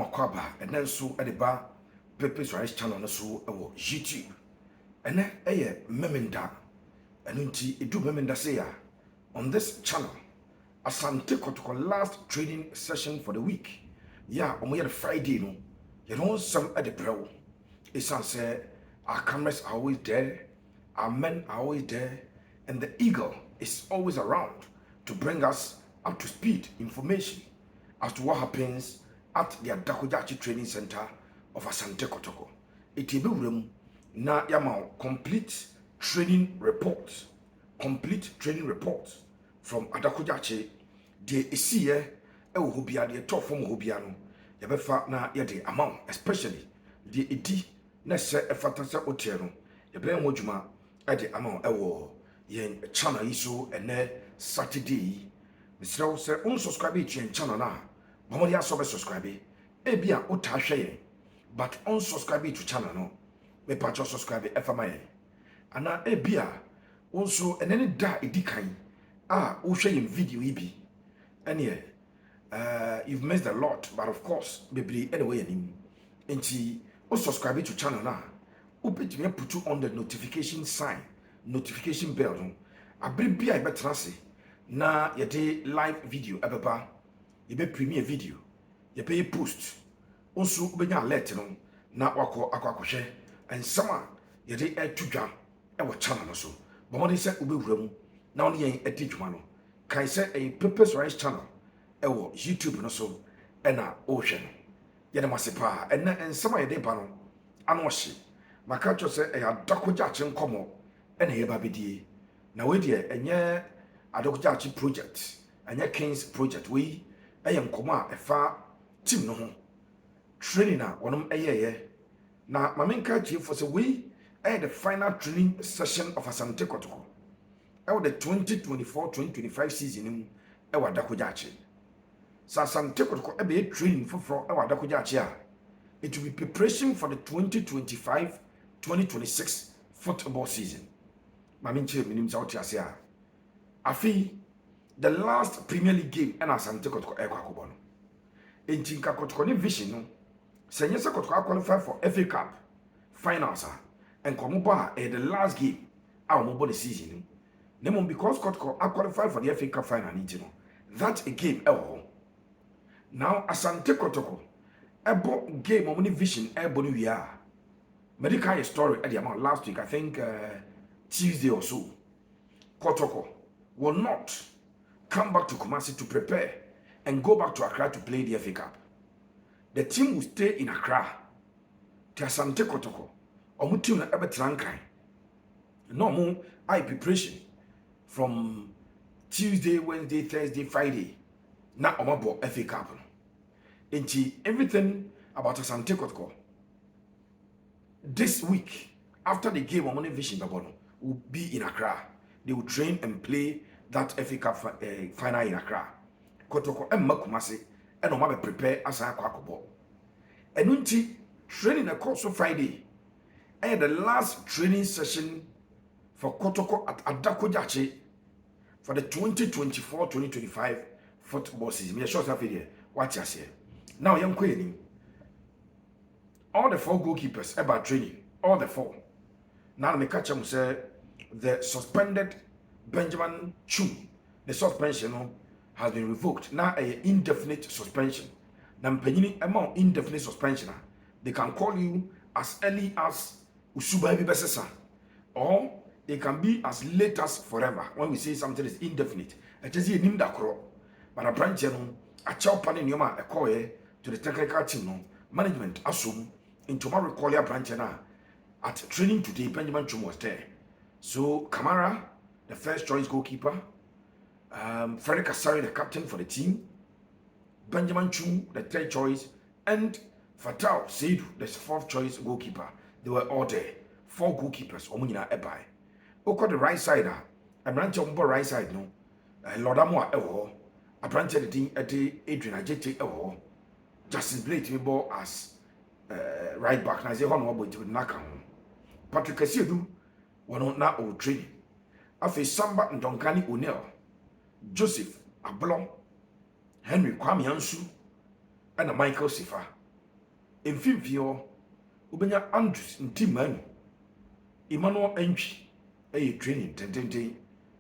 Makwaba and then so at the bar Pepper's Rice channel no so YouTube and then memenda and unti do memenda say on this channel Asante Kotoko last training session for the week. Yeah, on the Friday no. You know some at the bro. It's say our cameras are always there, our men are always there, and the eagle is always around to bring us up to speed information as to what happens at the Dakojachi Training Center of Asante Kotoko. It will be na yama complete training reports from Adakojachi. The isiye ewo hobia the top from hobia no yabefa na yede amount, especially the edi na se efata se otie no yebe ho dwuma ade amount ewo yen channel yi so ene Saturday. Misraw se unsubscribe to yen channel na bomori aso be subscribe e bia ota hwe yen but unsubscribe to channel no me patcho subscribe efama yen ana e bia unso enene da edikan wo hwe yen video yi bi. And yeah, you've missed a lot, but of course, baby, anyway, and subscribe to channel now. Put you on the notification sign, notification bell. I be I better say na your day live video, ababa. You be premiere video, you pay post. Also, be alert no na wako share and sama your day air to jam our channel also. But what they said will be room now only a teach one. Can say a Purpose Rice channel ewo YouTube no so ena ocean ye na masepa and some of the pano anohye maka cho say e Adakojachi nkomo ena ye ba bedie na we de enye Adakojachi project enye Kings project we eye nkomo a efa team no ho training na wonom eye na mamenka chief for say we the final training session of Asante Kotoko the 2024-2025 season ewa Adakojachi. So Asante Kotoko ebe training for ewa Adakojachi. It will be preparation for the 2025-2026 football season. Maminche minim sauti asia. Afi the last Premier League game and Asante Kotoko ekwa kobono. Entinka Kotoko ni vision no. Senyesa Kotoko qualify for FA Cup finals and komuba the last game our mobile season. Nemon because Kotoko are qualified for the FA Cup final that a game now Asante Kotoko ebo game omni vision ebo we are medical story at the amount last week I think Tuesday or so. Kotoko will not come back to Kumasi to prepare and go back to Accra to play the FA Cup. The team will stay in Accra. The Asante Kotoko omu team na ebe trankai no mo I preparation from Tuesday, Wednesday, Thursday, Friday. Now I'm about FA Cup. And everything about Asante Kotoko this week after the game on Vision will be in Accra. They will train and play that FA Cup final in Accra. Kotoko and Makumasi and Oma prepare as I quackable. And until training a course of Friday and the last training session for Kotoko at Adakojachi for the 2024-2025 football season. Me short of here. Watch us here. Now, young queen, all the 4 goalkeepers about training, all the 4. Now, me catch them say the suspended Benjamin Chu, the suspension has been revoked. Now, an indefinite suspension. Now, among indefinite suspension, they can call you as early as Usuba Besesa or it can be as late as forever. When we say something is indefinite, it is a name that crop. But a branch, a child panning yoma a call to the technical team. No management assume in tomorrow call your branch at training today. Benjamin Chum was there. So Kamara, the first choice goalkeeper, Frederick Asari, the captain for the team, Benjamin Chum, the 3rd choice, and Fatal Seidu, the 4th choice goalkeeper. They were all there. 4 goalkeepers. Omunina ebai. Oko the right side, a branch on the right side, no. Lordamo ewo, a branch of the team at the Adrian Ajete ewo. Justice Blake ball as right back. Na say one more to Nakam. Patrick Kasiedu, one not old training. Afe Samba and Donkani O'Neill, Joseph Ablom, Henry Kwame Ansu, and Michael Sifa. Emfimfio ubenya Andrews ntimanu Emmanuel entry training tententen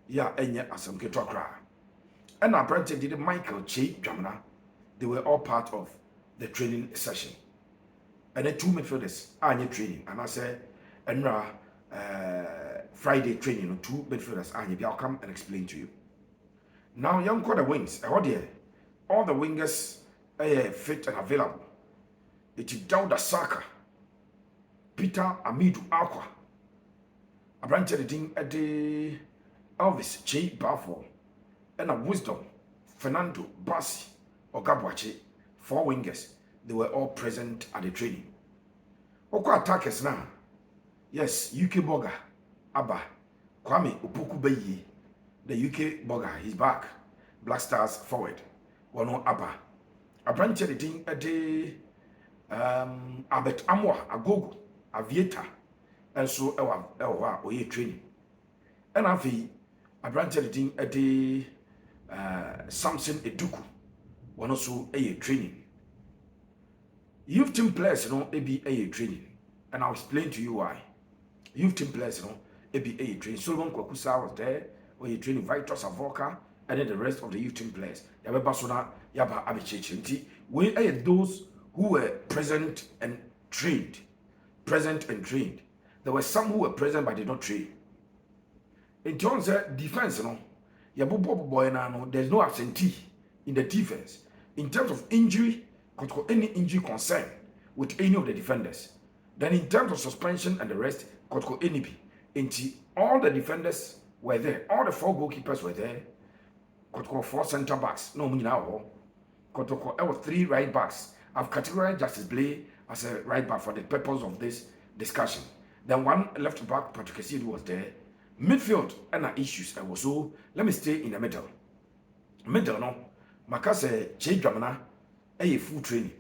ya enye Asante kra. And our branch did Michael Che Jamna. They were all part of the training session. And the two midfielders are in training. And I said, and Friday training, two midfielders are in. I'll come and explain to you. Now, young quarter wings, all the wingers are fit and available. It is Dauda Saka, Peter Amidu Aqua, a branch of the Elvis Che Bafo, and a Wisdom Fernando Bassi or Gabwache, 4 wingers. They were all present at the training. Oko attackers now. Yes, UK Boga, Abba, Kwame Opoku Beyi, the UK Boga, he's back. Black Stars forward. Wano Abba. A branch of the team at the Albert Amwa, Agogo, Aviator, and so Ewa Oye training. And a branch of the team at the Samson Eduku, one also a training. Youth team players, a training, and I'll explain to you why. Youth team players, a training. Solomon Kwakusa was there, where you training Vitus Avoka, and then the rest of the youth team players. Yaba Basuna, Yaba Abichechinti. We are those who were present and trained. There were some who were present but did not train. In terms of defense, there's no absentee in the defense. In terms of injury, any injury concern with any of the defenders. Then in terms of suspension and the rest, any be. All the defenders were there. All the 4 goalkeepers were there. 4 center backs. No, now. 3 right backs. I've categorized Justice Blay as a right back for the purpose of this discussion. Then 1 left back, Patrick Essiedu was there. Midfield and issues. And so let me stay in the middle. No. Makase Che Jamana. A full training.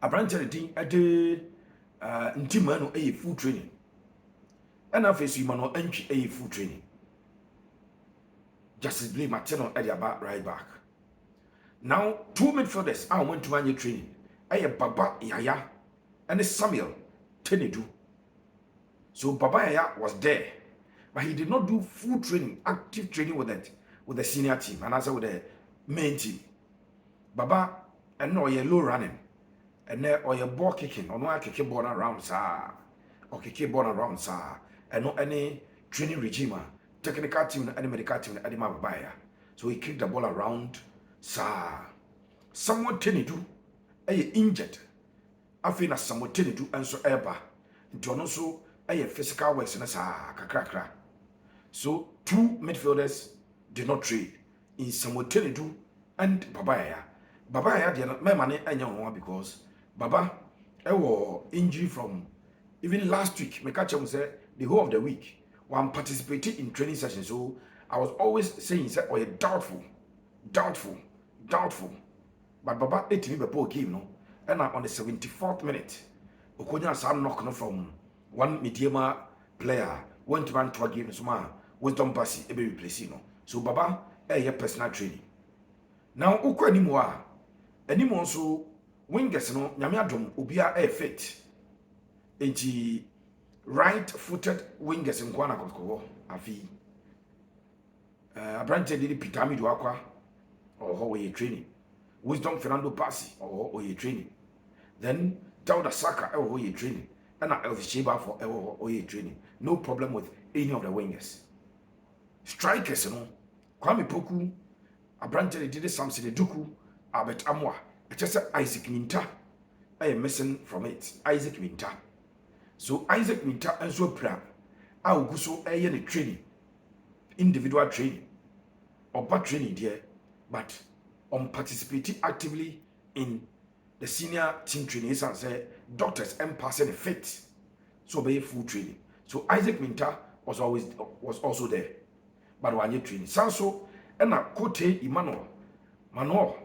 A branch of the team at the Ntimano a full training. And I face Humano entry a full training. Justice Blay Mateno at the right back. Now, 2 midfielders I went to my training. A Baba Yaya and a Samuel Tenedu. So Baba Yaya was there, but he did not do full training, active training with the senior team, and also with the main team. Baba and no low running and there or your ball kicking or no kicking ball around sir or kicking ball around sir and no any training regime technical team and medical team and the so he kicked the ball around sir. Someone tell do injured. I feel that someone tell do and so ever into also a physical works and kakra. So 2 midfielders did not trade in someone tell do and Babaya. Baba had my money and because Baba injury from even last week. My catcher said the whole of the week one participating in training sessions. So I was always saying that or doubtful. But Baba ate me before game no. And on the 74th minute, Okonya Sam knock from one medium player went to run to a game so Wisdom Bassi ebe replace no. So Baba personal training. Now ukwa anymore. Anymore so wingers no nyame adom obia fit. Enti right-footed wingers in Kwana Kotoko afi. Abrante did Peter Amidu Aqua or we training. Wisdom Fernando Bassi or we training. Then Dauda Saka or we training. And Elvis Sheba for or training. No problem with any of the wingers. Strikers, Kwame Poku, Abrante did Samson Duku, Albert Amwa. It's just Isaac Minta. I am missing from it. Isaac Minta. So Isaac Minta and so plan. I will go so a training, individual training, or bad training there, but on participating actively in the senior team training and say doctors and passing fit. So be full training. So Isaac Minta was also there. But one year training. Sanso and a Kote Emmanuel. Manuel.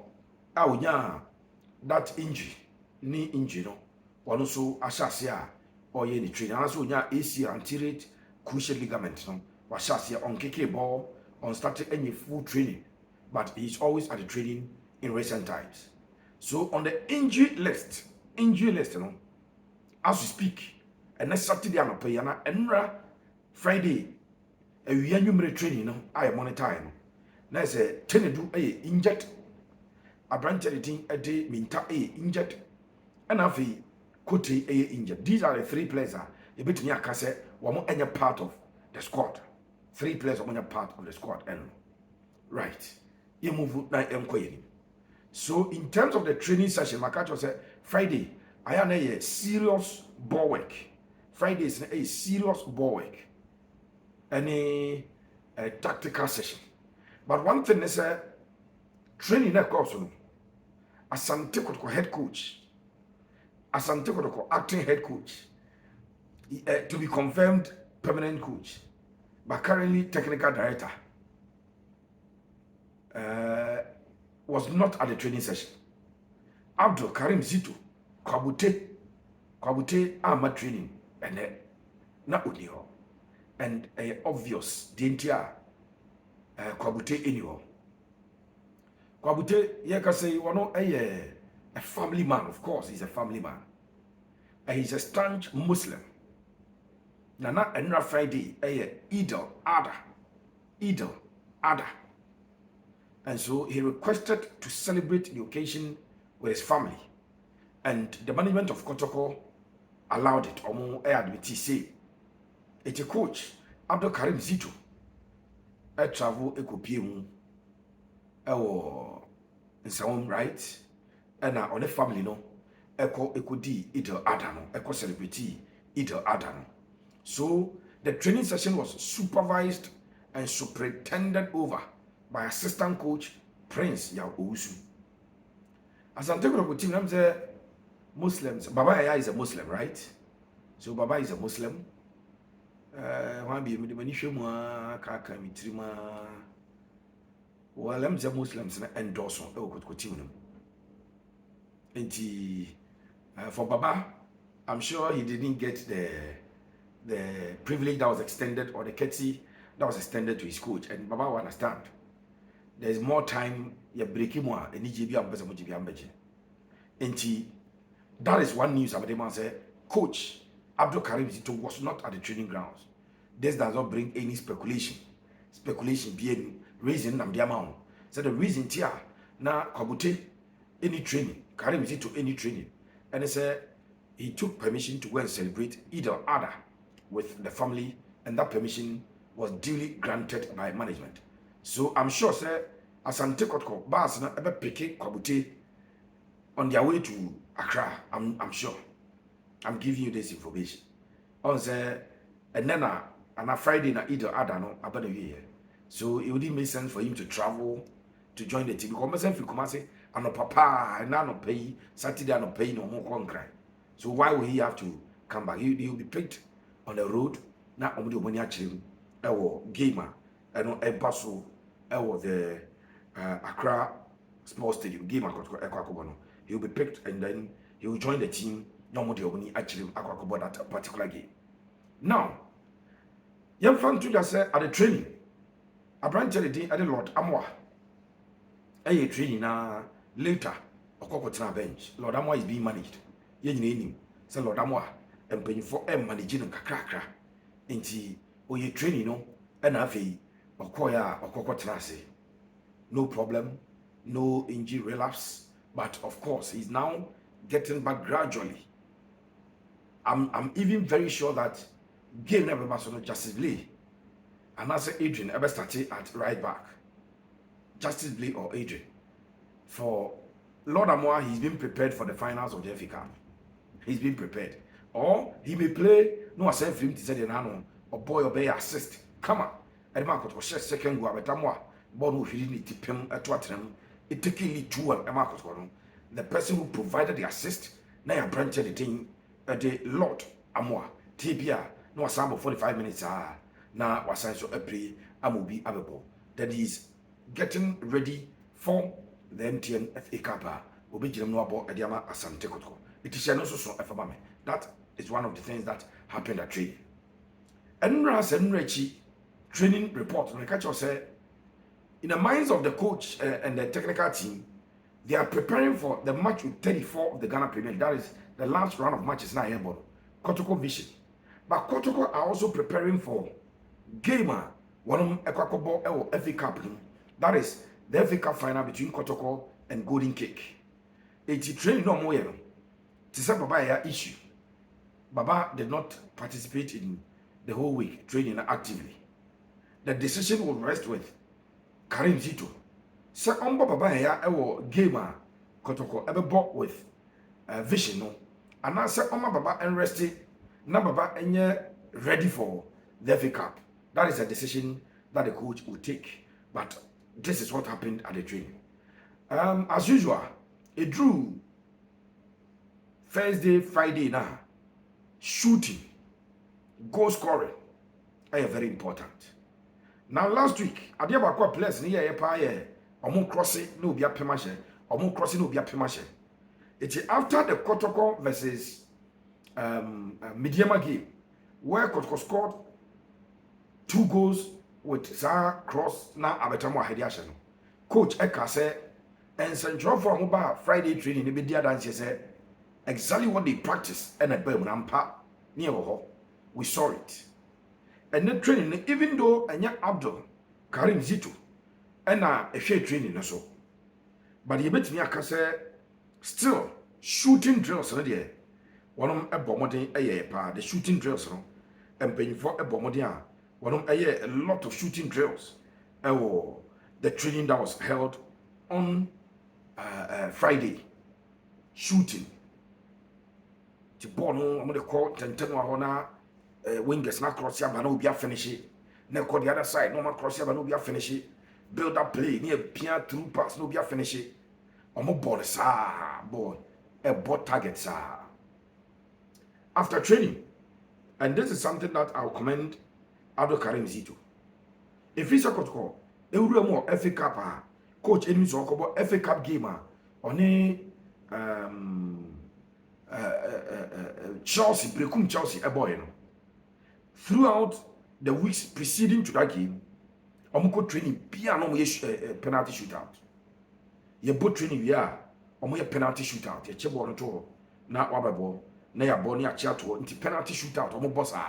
Awunya that injury, knee injury no. One also ashasia or ye training. Also nya AC anterior cruciate ligament no. Washasia on KK ball on started any full training. But he's always at the training in recent times. So on the injury list, injury list no as we speak. And next Saturday I'm pay na enra Friday we annumerate training no I monitor no. Na say Tenedu injured Abrante the thing a day minta injured and afi Kote injured. These are the 3 players you bet me aka say one any part of the squad. 3 players are part of the squad and right. You move na enkoye. So in terms of the training session, Makacho said Friday, I am a serious ball work. Friday is a serious ball work. And a tactical session. But one thing is training that course. Asante Kotoko head coach. Asante Kotoko acting head coach. To be confirmed permanent coach. But currently technical director. Was not at the training session. Abdul Karim Zito, Kwabute Ahmad training, and na uniho. And obvious, the entire Kwabute anyhow. Kwabute, yeka say, a family man, of course, he's a family man. And he's a staunch Muslim. Nana Enra Friday, Idol Ada. And so he requested to celebrate the occasion with his family. And the management of Kotoko allowed it. Omo admiti say, it's a coach, Abdul Karim Zito, travel ekopie in some right. And on the family no, ekodi Idol Adano, celebrity Idol Adano. So the training session was supervised and superintended over by assistant coach Prince Yaw Owusu. Asante Kotoko team, I'm say Muslims. Baba Yaya is a Muslim, right? So Baba is a Muslim. One be me manishema kaka mitrima. Well, I'm say Muslims endorse on Kotoko team. And for Baba, I'm sure he didn't get the privilege that was extended or the courtesy that was extended to his coach, and Baba will understand. There is more time you break him one and EGB ambassador mojibi ambeje. Enti that is one news Abedema said coach Abdul Karim Zito was not at the training grounds. This does not bring any speculation. Speculation being reason nam the amount. So the reason here na Kwabute any training, Karim Zito any training. And he said he took permission to go and celebrate Eid al-Adha with the family, and that permission was duly granted by management. So I'm sure, sir, Asante Kotoko, Bas na ebe peke Kwabute on their way to Accra. I'm sure. I'm giving you this information. On say, and then on a Friday na Eid al-Adha no about a year. So it wouldn't make sense for him to travel to join the team. Because if you come and say, I no papa, and I no pay Saturday, I no pay no more cry. So why will he have to come back? He'll be picked on the road. Now only when you actually gamer and a basso. The Accra Sports Stadium game he'll be picked and then he will join the team normally when he actually about that particular game. Now, young fan to just say at the training, I branch at the Lord Amwa. A training later Okokotana bench. Lord Amwa is being managed. Yen name say Lord Amwa and paying for managing kakra into oye training no and have no problem, no injury relapse, but of course he's now getting back gradually. I'm even very sure that game never was on Justice Lee and as Adrian ever started at right back. Justice Lee or Adrian. For Lord Amoa, he's been prepared for the finals of the FA Cup. He's been prepared. Or he may play no asset for him to say or boy obey assist. Come on. And Marcos was second go at Amoa. Born who didn't tip him at Tottenham. It taking me to Marcos. The person who provided the assist, now branch the thing at the Lord Amoa. TBA, no sample 45 minutes. Now was so a pre Amubi Abebo. That is getting ready for the MTN FA Cup. Obijim no about Adiama Asante Kotoko. It is also so FABame. That is one of the things that happened at training. And Rechi training report, when I catch you say, in the minds of the coach and the technical team, They are preparing for the match with 34 of the Ghana Premier League. That is the last round of matches now here, but Kotoko Vision. But Kotoko are also preparing for Gamer, one of Ekwakobo FA Cup. That is the FA Cup final between Kotoko and Golden Cake. It's training no more. To say Baba issue. Baba did not participate in the whole week training actively. The decision will rest with Karim Zito. Say Baba Gamer Kotoko ever bought with Vision no. And now say Baba and rested. Now Baba and ready for the FA Cup. That is a decision that the coach will take. But this is what happened at the training. As usual, it drew Thursday, Friday now. Shooting, goal scoring, are very important. Now last week, I did about players near a pair, or crossing no be a pemashe, or crossing no be a pemashe. It's after the Kotoko versus Mediama game, where Kotoko scored 2 goals with Sa cross na Abetamo Hediashan. Coach Eka said, and Central for Mobile Friday training, the media dance said exactly what they practice and a Birmingham near Ho. We saw it. And the training, even though Anya Abdul, Karim Zito, and a share training also. But you bet me, I can say, still shooting drills, one of a bomarding a year, the shooting drills, and paying for a bombardier. One of a lot of shooting drills. The training that was held on Friday. Shooting. The ball, I'm going to call Tenteno wingers, not cross your bano, be a finish it. Now, the other side, no more cross your bano, be a finish it. Build up play, near Pia, through pass, no be a finish it. I'm a ball, boy, a ball target, sir. After training, and this is something that I'll commend Abdul Karim Zito. If he's a Kotoko, a more FA Cup, coach enemies or FA Cup gamer, on a Chelsea, Brekum Chelsea, a boy. Throughout the weeks preceding to that game, Omoko training, piano penalty shootout. Your boat training, yeah, Omo penalty shootout, your chebo to na wababo, na ya boni a chato, into penalty shootout, Omo bossa.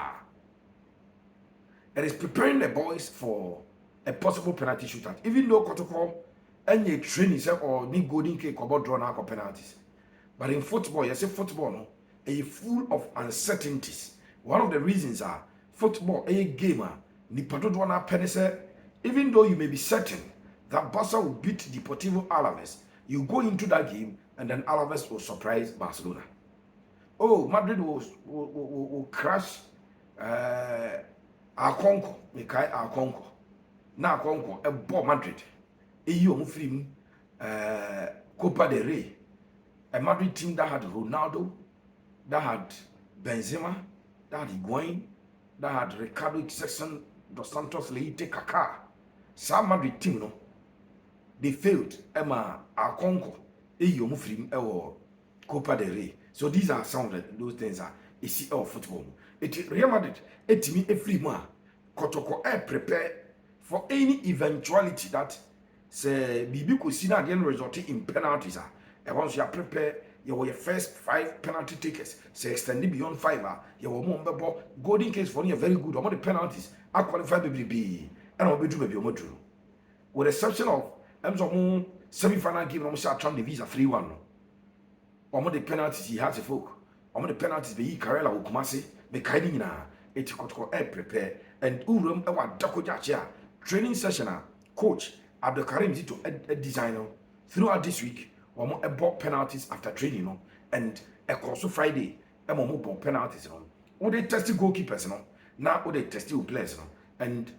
It is preparing the boys for a possible penalty shootout. Even though Kotoko any training or need Golden Cake or draw now penalties. But in football, you say football no, a full of uncertainties. One of the reasons are football, a gamer, Nipato Dwana Penese, even though you may be certain that Barca will beat Deportivo Alaves, you go into that game and then Alaves will surprise Barcelona. Oh, Madrid will crash Akonko, Mikai Akonko. Now Akonko, a ball Madrid. A young film, Copa del Rey. A Madrid team that had Ronaldo, that had Benzema, that had Higuain, that had Ricardo Sexton, Dos Santos, Leite, Kaká. Some Madrid team, no, they failed. Emma Akonko, a young film, Copa del Rey. So these are some of those things are a see of football. It Real Madrid, it me a free man. Kotoko prepare for any eventuality that say Bibi could see that then result in penalties. And once you are prepared, you will your first 5 penalty takers. Say extended beyond 5. You will more Golden Case for you very good. Among the penalties, I qualify baby and I'll be do baby omo. With the exception of semi-final game, I'm sure the visa 3-1. Among the penalties he has a folk. Among the penalties be Karela or Kumasi, the Kaidina, it could prepare and Urum Ewa Dakojacha training session. Coach Abdul Karim Zito a designer throughout this week. A ball penalties after training, and a course of Friday, a ball penalties. Or they tested goalkeepers, now they tested players, and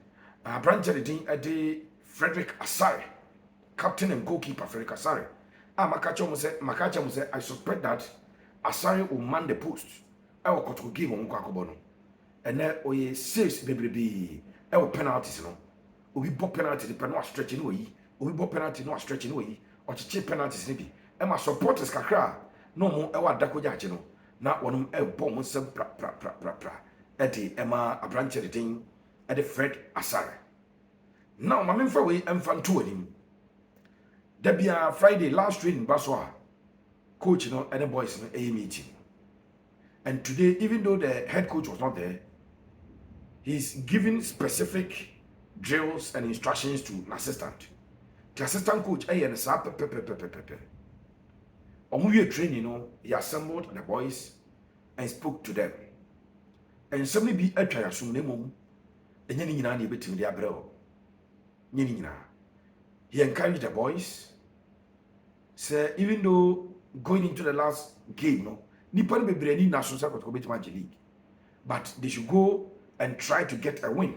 branch a day Frederick Asare, captain and goalkeeper Frederick Asare. Makacha said, I suspect that Asare will man the post. I will cut to give on Kakobono. And then we 6 baby, penalties, we bought penalties, the penalty stretching away, we bought penalty, not stretching away. Or cheap penalties maybe. And my supporters kakra no more ewa dakoja no. Na one bomb some pra. Eddie Emma a branch of the thing at the Fred Asare. Now my main way and fan to him. Debia Friday last training Baswa coach and the boys a meeting. And today, even though the head coach was not there, he's giving specific drills and instructions to an assistant. The assistant coach, training, he assembled the boys and spoke to them. And somebody be a try soon, and any between their bro. He encouraged the boys. Say, even though going into the last game, Nippon be branding national league, but they should go and try to get a win,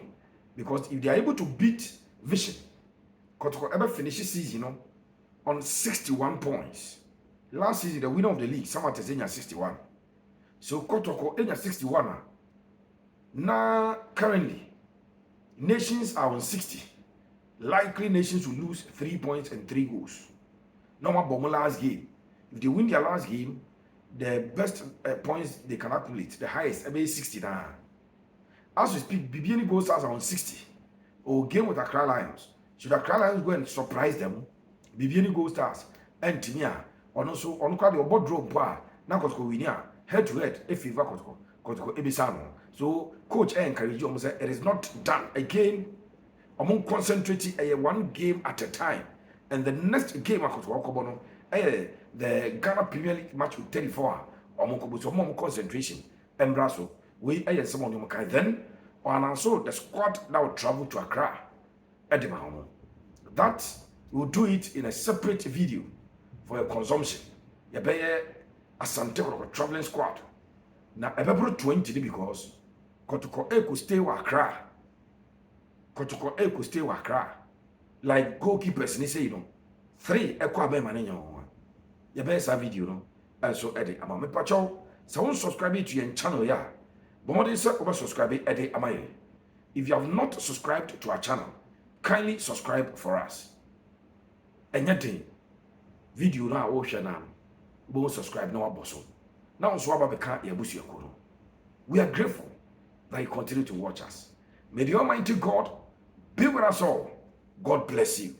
because if they are able to beat Vision, Kotoko ever finishes season on 61 points. Last season, the winner of the league, someone is in 61. So Kotoko in 61. Now currently, nations are on 60. Likely nations will lose 3 points and 3 goals. Normal bomb last game. If they win their last game, the best points they can accumulate, the highest, maybe 60 now. As we speak, BBN goals stars are on 60. Or game with Accra Lions. Should Accra Lions go and surprise them? BBN goal stars and Timia, or also on the board drop bar, now Kotoko winner, head to head, a favor Kotoko Ebisano. So, coach encourage you, it is not done again. Among concentrating one game at a time. And the next game, the Ghana Premier League match with 34 more concentration. Embraso, we someone you can then, and also the squad that will travel to Accra. That will do it in a separate video for your consumption. You pay Asante or traveling squad. Now, about 20 because Kotoko could stay with Accra. Kotoko could stay with Accra. Like goalkeepers, say, 3 equal money. You better video, no? And so, Eddie, I'm a pacho. So, subscribe to your channel, yeah. But more than subscribe, Eddie, am I? If you have not subscribed to our channel, kindly subscribe for us. And yet, video now, ocean now. Won't subscribe now, bosso. Now, swab can't yabusi your We are grateful that you continue to watch us. May the Almighty God be with us all. God bless you.